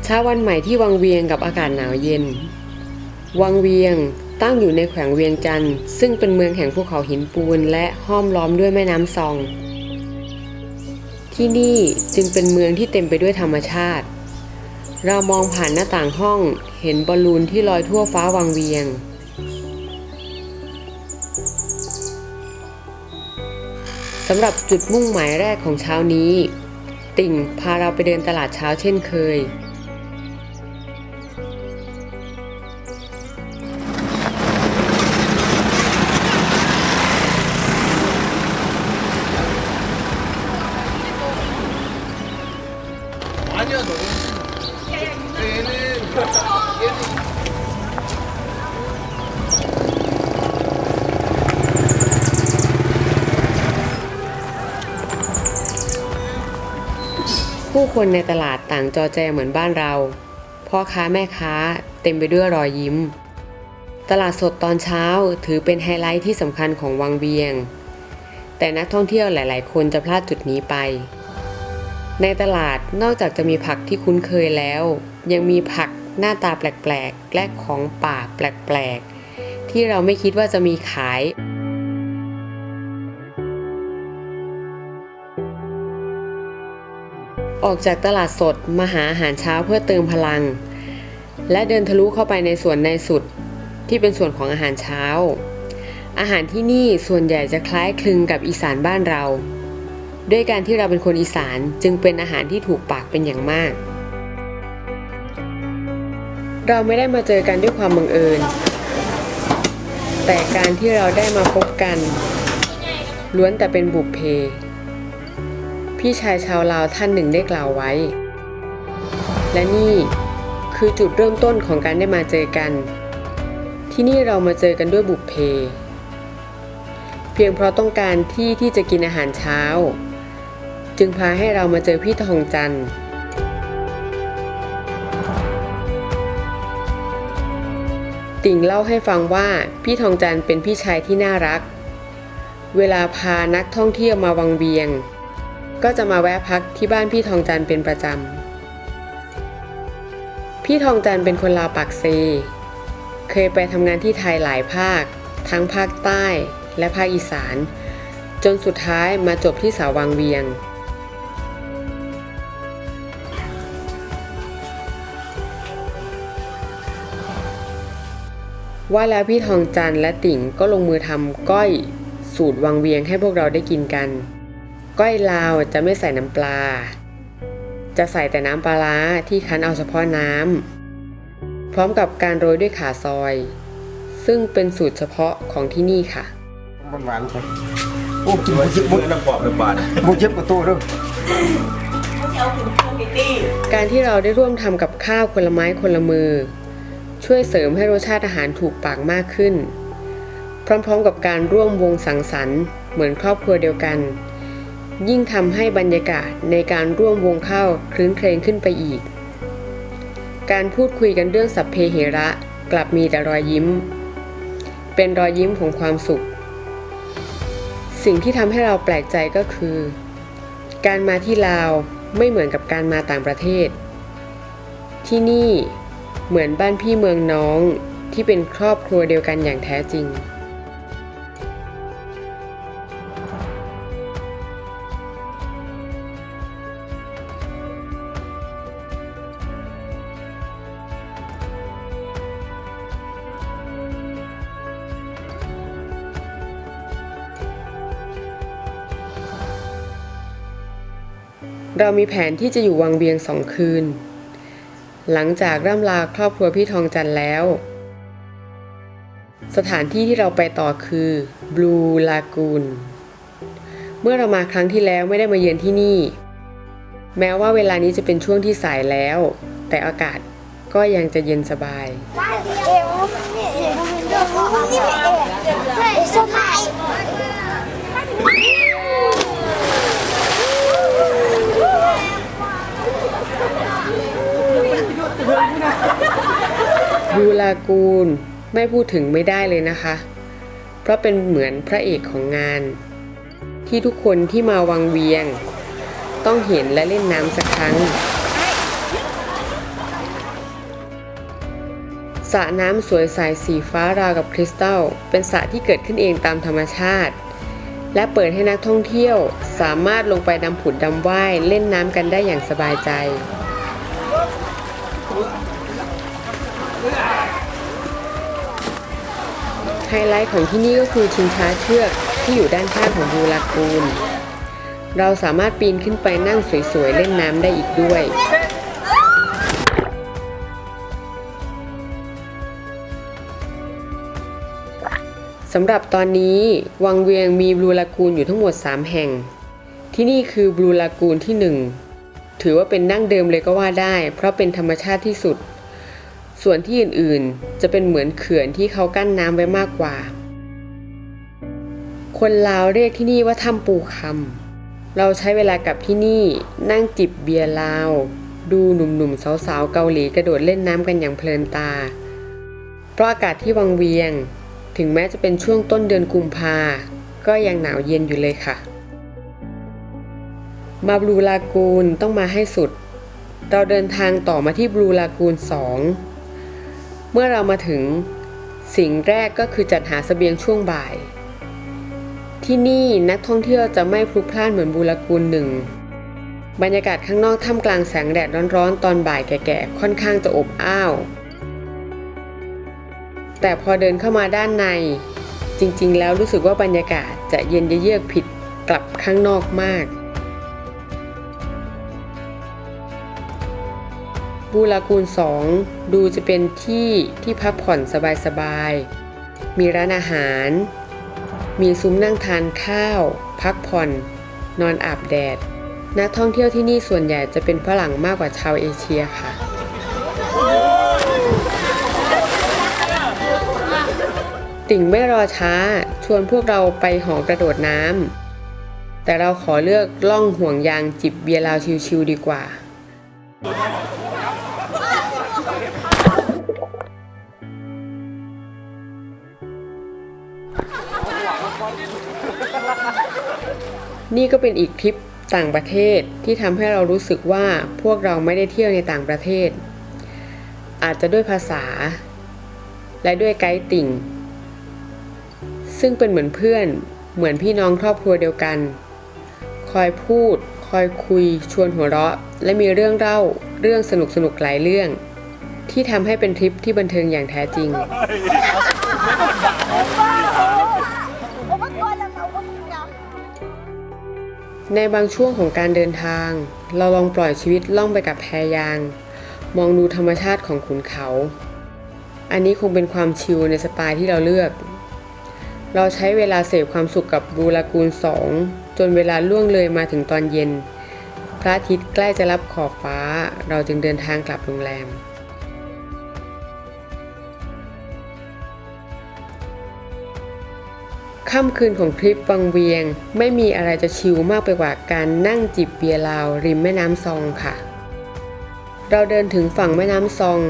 เช้าวันใหม่ที่วังเวียงกับอากาศหนาวเย็นวังเวียงตั้งอยู่ในแขวงเวียงจันทร์ซึ่งเป็นเมืองแห่งภูเขาหินปูนและห้อมล้อมด้วยแม่น้ำซองที่นี่จึงเป็นเมืองที่เต็มไปด้วยธรรมชาติเรามองผ่านหน้าต่างห้องเห็นบอลลูนที่ลอยทั่วฟ้าวังเวียงสำหรับจุดมุ่งหมายแรกของเช้านี้ติ่งพาเราไปเดินตลาดเช้าเช่นเคยผู้คนในตลาดต่างจอแจเหมือนบ้านเราพ่อค้าแม่ค้าเต็มไปด้วยรอยยิ้มตลาดสดตอนเช้าถือเป็นไฮไลท์ที่สำคัญของวังเวียงแต่นักท่องเที่ยวหลายๆคนจะพลาดจุดนี้ไปในตลาดนอกจากจะมีผักที่คุ้นเคยแล้วยังมีผักหน้าตาแปลกๆและของป่าแปลกๆที่เราไม่คิดว่าจะมีขายออกจากตลาดสดมาหาอาหารเช้าเพื่อเติมพลังและเดินทะลุเข้าไปในส่วนในสุดที่เป็นส่วนของอาหารเช้าอาหารที่นี่ส่วนใหญ่จะคล้ายคลึงกับอีสานบ้านเราด้วยการที่เราเป็นคนอีสานจึงเป็นอาหารที่ถูกปากเป็นอย่างมากเราไม่ได้มาเจอกันด้วยความบังเอิญแต่การที่เราได้มาพบกันล้วนแต่เป็นบุพเพพี่ชายชาวลาวท่านหนึ่งได้กล่าวไว้และนี่คือจุดเริ่มต้นของการได้มาเจอกันที่นี่เรามาเจอกันด้วยบุพเพเพียงเพราะต้องการที่จะกินอาหารเช้าจึงพาให้เรามาเจอพี่ทองจันทร์ติ่งเล่าให้ฟังว่าพี่ทองจันทร์เป็นพี่ชายที่น่ารักเวลาพานักท่องเที่ยวมาวังเวียงก็จะมาแวะพักที่บ้านพี่ทองจันทร์เป็นประจำพี่ทองจันทร์เป็นคนลาวปากเซเคยไปทำงานที่ไทยหลายภาคทั้งภาคใต้และภาคอีสานจนสุดท้ายมาจบที่สาววังเวียงว่าแล้วพี่ทองจันทร์และติ่งก็ลงมือทำก้อยสูตรวังเวียงให้พวกเราได้กินกันก้อยลาวจะไม่ใส่น้ำปลาจะใส่แต่น้ำปลาร้าที่คั้นเอาเฉพาะน้ำพร้อมกับการโรยด้วยข่าซอยซึ่งเป็นสูตรเฉพาะของที่นี่ค่ะหวานๆครับโอ้กินมุดน้ำปอบน้ำบานมุดเย็บกับตัวด้วยการที่เราได้ร่วมทำกับข้าวคนละไม้คนละมือช่วยเสริมให้รสชาติอาหารถูกปากมากขึ้นพร้อมๆกับการร่วมวงสังสรรค์เหมือนครอบครัวเดียวกันยิ่งทำให้บรรยากาศในการร่วมวงข้าวครื้นเครงขึ้นไปอีกการพูดคุยกันเรื่องสัพเพเหระกลับมีแต่รอยยิ้มเป็นรอยยิ้มของความสุขสิ่งที่ทำให้เราแปลกใจก็คือการมาที่ลาวไม่เหมือนกับการมาต่างประเทศที่นี่เหมือนบ้านพี่เมืองน้องที่เป็นครอบครัวเดียวกันอย่างแท้จริงเรามีแผนที่จะอยู่วังเวียง2 คืนหลังจากร่ำลาครอบครัวพี่ทองจันทร์แล้วสถานที่ที่เราไปต่อคือบลูลากูนเมื่อเรามาครั้งที่แล้วไม่ได้มาเยือนที่นี่แม้ว่าเวลานี้จะเป็นช่วงที่สายแล้วแต่อากาศก็ยังจะเย็นสบายบลูลากูนไม่พูดถึงไม่ได้เลยนะคะเพราะเป็นเหมือนพระเอกของงานที่ทุกคนที่มาวังเวียงต้องเห็นและเล่นน้ำสักครั้ง สระน้ำสวยใสสีฟ้าราวกับคริสตัลเป็นสระที่เกิดขึ้นเองตามธรรมชาติและเปิดให้นักท่องเที่ยวสามารถลงไปดำผุดดำว่ายเล่นน้ำกันได้อย่างสบายใจไฮไลท์ของที่นี่ก็คือชิงช้าเชือกที่อยู่ด้านข้างของบลูลากูนเราสามารถปีนขึ้นไปนั่งสวยๆเล่นน้ำได้อีกด้วยสำหรับตอนนี้วังเวียงมีบลูลากูนอยู่ทั้งหมด3แห่งที่นี่คือบลูลากูนที่1ถือว่าเป็นดั้งเดิมเลยก็ว่าได้เพราะเป็นธรรมชาติที่สุดส่วนที่อื่นๆจะเป็นเหมือนเขื่อนที่เขากั้นน้ำไว้มากกว่าคนลาวเรียกที่นี่ว่าถ้ำปูคำเราใช้เวลากับที่นี่นั่งจิบเบียร์ลาวดูหนุ่มๆสาวๆเกาหลีกระโดดเล่นน้ำกันอย่างเพลินตาเพราะอากาศที่วังเวียงถึงแม้จะเป็นช่วงต้นเดือนกุมภาก็ยังหนาวเย็นอยู่เลยค่ะมาบลูลากูนต้องมาให้สุดเราเดินทางต่อมาที่บลูลากูน2เมื่อเรามาถึงสิ่งแรกก็คือจัดหาเสบียงช่วงบ่ายที่นี่นักท่องเที่ยวจะไม่พลุกพล่านเหมือนบลูลากูน1บรรยากาศข้างนอกท่ามกลางแสงแดดร้อนๆตอนบ่ายแก่ๆค่อนข้างจะอบอ้าวแต่พอเดินเข้ามาด้านในจริงๆแล้วรู้สึกว่าบรรยากาศจะเย็นเยือกผิดกลับข้างนอกมากบลูลากูน2ดูจะเป็นที่พักผ่อนสบายๆมีร้านอาหารมีซุ้มนั่งทานข้าวพักผ่อนนอนอาบแดดนักท่องเที่ยวที่นี่ส่วนใหญ่จะเป็นฝรั่งมากกว่าชาวเอเชียค่ะติ่งไม่รอช้าชวนพวกเราไปหอกระโดดน้ำแต่เราขอเลือกล่องห่วงยางจิบเบียร์ลาวชิวๆดีกว่านี่ก็เป็นอีกทริปต่างประเทศที่ทำให้เรารู้สึกว่าพวกเราไม่ได้เที่ยวในต่างประเทศอาจจะด้วยภาษาและด้วยไกด์ติ่งซึ่งเป็นเหมือนเพื่อนเหมือนพี่น้องครอบครัวเดียวกันคอยพูดคอยคุยชวนหัวเราะและมีเรื่องเล่าเรื่องสนุกๆหลายเรื่องที่ทำให้เป็นทริปที่บันเทิงอย่างแท้จริงในบางช่วงของการเดินทางเราลองปล่อยชีวิตล่องไปกับแพยางมองดูธรรมชาติของขุนเขาอันนี้คงเป็นความชิลในสไตล์ที่เราเลือกเราใช้เวลาเสพความสุขกับบลูลากูน2จนเวลาล่วงเลยมาถึงตอนเย็นพระอาทิตย์ใกล้จะรับขอบฟ้าเราจึงเดินทางกลับโรงแรมค่ำคืนของทริปวังเวียงไม่มีอะไรจะชิลมากไปกว่าการนั่งจิบเบียร์ลาวริมแม่น้ำซองค่ะเราเดินถึงฝั่งแม่น้ำซอง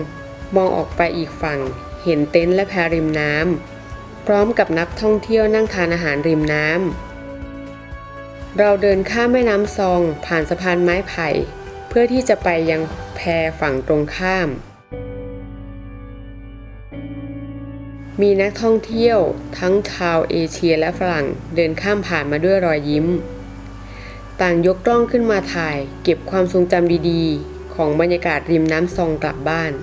มองออกไปอีกฝั่งเห็นเต็นท์และแพริมน้ำพร้อมกับนักท่องเที่ยวนั่งทานอาหารริมน้ำเราเดินข้ามแม่น้ำซองผ่านสะพานไม้ไผ่เพื่อที่จะไปยังแพฝั่งตรงข้ามมีนักท่องเที่ยวทั้งชาวเอเชียและฝรั่งเดินข้ามผ่านมาด้วยรอยยิ้มต่างยกกล้องขึ้นมาถ่ายเก็บความทรงจำดีๆของบรรยากาศริมน้ำซองกลับบ้าน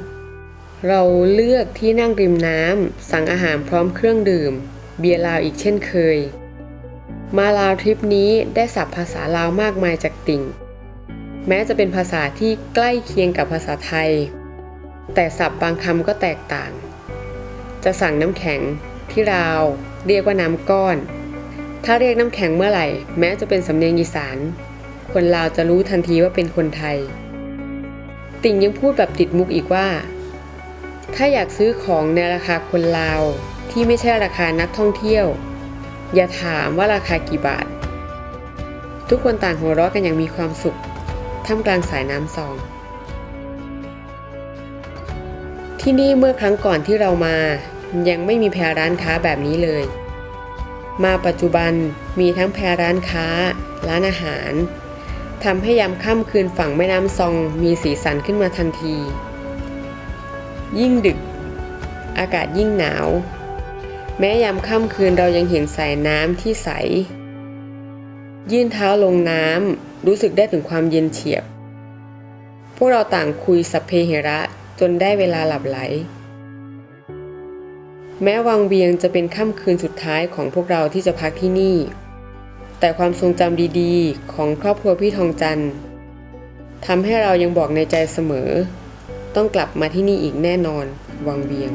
เราเลือกที่นั่งริมน้ำสั่งอาหารพร้อมเครื่องดื่มเบียร์ลาวอีกเช่นเคยมาลาวทริปนี้ได้ศัพท์ภาษาลาวมากมายจากติ่งแม้จะเป็นภาษาที่ใกล้เคียงกับภาษาไทยแต่ศัพท์บางคำก็แตกต่างจะสั่งน้ำแข็งที่ลาวเรียกว่าน้ำก้อนถ้าเรียกน้ำแข็งเมื่อไหร่แม้จะเป็นสำเนียงอีสานคนลาวจะรู้ทันทีว่าเป็นคนไทยติ่งยังพูดแบบติดมุกอีกว่าถ้าอยากซื้อของในราคาคนลาวที่ไม่ใช่ราคานักท่องเที่ยวอย่าถามว่าราคากี่บาททุกคนต่างหัวเราะกันอย่างมีความสุขท่ามกลางสายน้ำซองที่นี่เมื่อครั้งก่อนที่เรามายังไม่มีแพร้านค้าแบบนี้เลยมาปัจจุบันมีทั้งแพร้านค้าร้านอาหารทำให้ยามค่ำคืนฝั่งแม่น้ำซองมีสีสันขึ้นมาทันทียิ่งดึก อากาศยิ่งหนาวแม้ยามค่ำคืนเรายังเห็นสายน้ำที่ใสยื่นเท้าลงน้ำรู้สึกได้ถึงความเย็นเฉียบพวกเราต่างคุยสัพเพเหระจนได้เวลาหลับไหลแม้วังเวียงจะเป็นค่ำคืนสุดท้ายของพวกเราที่จะพักที่นี่แต่ความทรงจำดีๆของครอบครัวพี่ทองจันทร์ทำให้เรายังบอกในใจเสมอต้องกลับมาที่นี่อีกแน่นอนวังเวียง